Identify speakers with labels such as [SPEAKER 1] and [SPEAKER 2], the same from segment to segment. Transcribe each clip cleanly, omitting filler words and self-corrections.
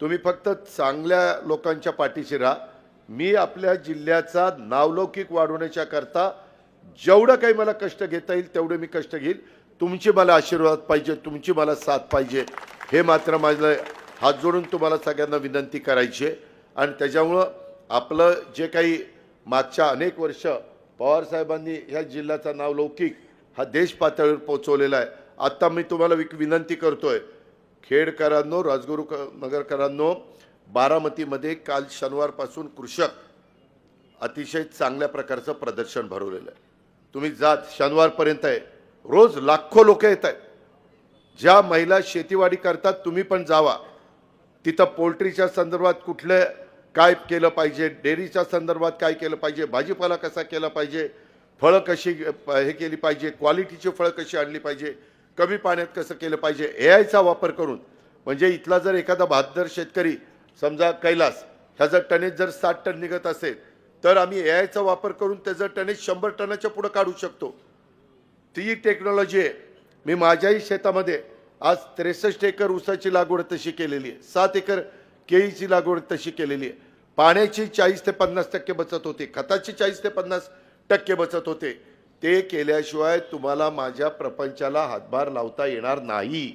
[SPEAKER 1] तुम्ही फक्त चांगल्या लोकांच्या पाठीशी राहा। मी आपल्या जिल्ह्याचा नावलौकिक वाढवण्याच्या करता जेवढं काही मला कष्ट घेता येईल तेवढे मी कष्ट घेईल। तुमची मला आशीर्वाद पाहिजे, तुमची मला साथ पाहिजे, हे मात्र माझं हात जोडून तुम्हाला सगळ्यांना विनंती करायची आहे। आणि त्याच्यामुळं आपलं जे काही मागच्या अनेक वर्ष पवार साहेबांनी ह्या जिल्ह्याचा नावलौकिक हा देश पातळीवर पोहोचवलेला आहे। आता मी तुम्हाला विनंती करतोय, खेडकरांनो, राजगुरुनगरकरांनो, बारामतीमध्ये काल शनिवारपासून कृषक अतिशय चांगल्या प्रकारचं प्रदर्शन भरवलेलं आहे। तुम्ही जात शनिवारपर्यंत आहे, रोज लाखो लोक येत आहेत। ज्या महिला शेतीवाडी करतात तुम्ही पण जावा, तिथं पोल्ट्रीच्या संदर्भात कुठले काय केलं पाहिजे, डेअरीच्या संदर्भात काय केलं पाहिजे, भाजीपाला कसा केला पाहिजे, फळं कशी हे केली पाहिजे, क्वालिटीची फळं कशी आणली पाहिजे, कमी पाण्यात कसं केलं पाहिजे, एआयचा वापर करून। म्हणजे इथला जर एखादा बहादर शेतकरी समजा कैलास ह्याचा टनेज जर 60 टन निघत असेल तर आम्ही एआयचा वापर करून त्याचं टनेज 100 टनाच्या पुढे काढू शकतो। ती टेक्नॉलॉजी आहे। मी माझ्याही शेतामध्ये आज 63 एकर ऊसाची लागवड तशी केलेली आहे, 7 एकर केळीची लागवड तशी केलेली आहे। पाण्याची 40 ते 50% बचत होते, खताची 40 ते 50% बचत होते। ते केल्याशिवाय तुम्हाला माझ्या प्रपंचाला हातभार लावता येणार नाही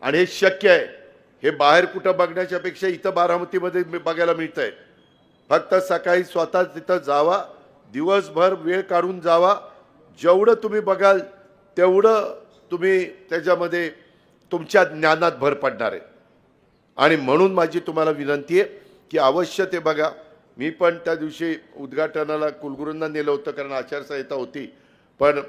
[SPEAKER 1] आणि हे शक्य आहे। हे बाहेर कुठं बघण्याच्या पेक्षा इथं बारामतीमध्ये बघायला मिळतंय। फक्त सकाळी स्वतः तिथं जावा, दिवसभर वेळ काढून जावा, जेवढं तुम्ही बघाल तेवढं तुम्ही त्याच्यामध्ये तुमच्या ज्ञानात भर पडणार आहे। आणि म्हणून माझी तुम्हाला विनंती आहे की अवश्य ते बघा। मी पण त्या दिवशी उद्घाटनाला कुलगुरूंना नेलं होतं कारण आचारसंहिता होती, पण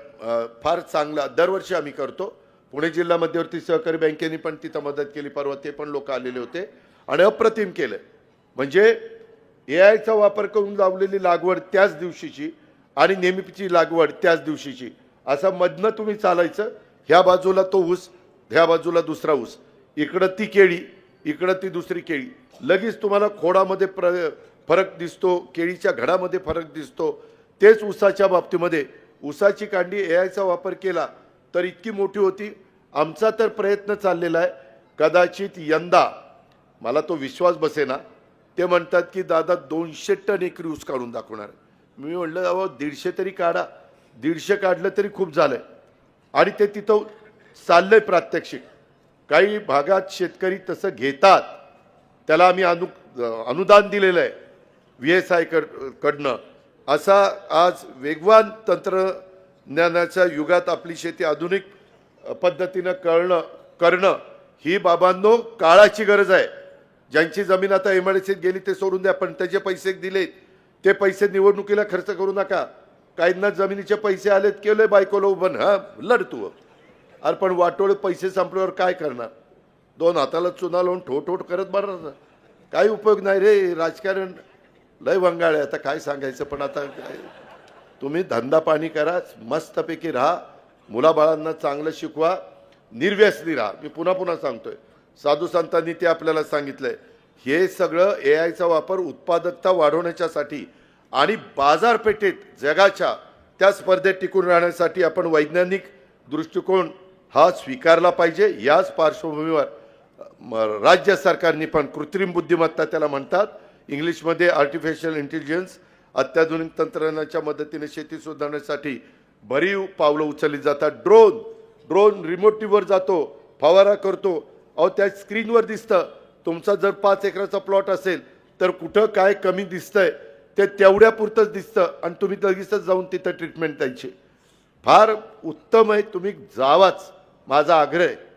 [SPEAKER 1] फार चांगला दरवर्षी आम्ही करतो। पुणे जिल्हा मध्यवर्ती सहकारी बँकेने पण तिथं मदत केली, परवा ते पण लोक आलेले होते आणि अप्रतिम केलं। म्हणजे एआयचा वापर करून लावलेली लागवड त्याच दिवशीची आणि नेहमीची लागवड त्याच दिवशीची, असं मधनं तुम्ही चालायचं। ह्या बाजूला तो ऊस, ह्या बाजूला दुसरा ऊस, इकडं ती केळी, इकडं ती दुसरी केळी, लगेच तुम्हाला खोडामध्ये फरक दिसतो, केळीच्या घडामध्ये फरक दिसतो। तेच ऊसाच्या बाबतीमध्ये ऊसाची कांडी एआयचा वापर केला तर इतकी मोठी होती। आमचा तर प्रयत्न चाललेला आहे, कदाचित यंदा मला तो विश्वास बसेना, ते म्हणतात की दादा 200 टन एकरी ऊस काढून दाखवणार। मी म्हटलं अहो 150 तरी काढा, 150 काढलं तरी खूप झालंय। आणि ते तिथं चाललंय प्रात्यक्षिक। काही भागात शेतकरी तसं घेतात, त्याला आम्ही अनुदान दिलेलं आहे VSI कडनं। असा आज वेगवान तंत्रज्ञानाच्या युगात आपली शेती आधुनिक पद्धतीनं करणं ही बाबांनो काळाची गरज आहे। ज्यांची जमीन आता एमआयडीसीत गेली ते सोडून द्या, पण त्याचे पैसे दिलेत ते पैसे निवडणुकीला खर्च करू नका। काहींना जमिनीचे पैसे आलेत, केले बायकोला उभं, हा लढतो। अरे पण वाटोळे पैसे संपल्यावर काय करणार? 2 हाताला चुना लावून ठोठ करत बरं काही उपयोग नाही रे। राजकारण लय वंगाळ आहे, आता काय सांगायचं। पण आता काय, तुम्ही धंदा पाणी करा, मस्तपैकी राहा, मुलाबाळांना चांगलं शिकवा, निर्व्यसनी राहा। मी पुन्हा पुन्हा सांगतोय, साधू संतांनी ते आपल्याला सांगितलंय। हे सगळं एआयचा वापर उत्पादकता वाढवण्यासाठी आणि बाजारपेठेत जगाच्या त्या स्पर्धेत टिकून राहण्यासाठी आपण वैज्ञानिक दृष्टिकोन हा स्वीकारला पाहिजे। याच पार्श्वभूमीवर राज्य सरकारने पण कृत्रिम बुद्धिमत्ता त्याला म्हणतात, इंग्लिशमध्ये आर्टिफिशियल इंटेलिजन्स, अत्याधुनिक तंत्रज्ञानाच्या मदतीने शेती सुधारण्यासाठी भरीव पावलं उचलली जातात। ड्रोन रिमोटवर जातो, फवारा करतो। अहो त्या स्क्रीनवर दिसतं तुमचा जर 5 एकराचा प्लॉट असेल तर कुठं काय कमी दिसतंय ते तेवढ्यापुरतंच दिसतं आणि तुम्ही लगेचच जाऊन तिथं ट्रीटमेंट द्यायची। फार उत्तम आहे, तुम्ही जावाच, माझा आग्रह आहे।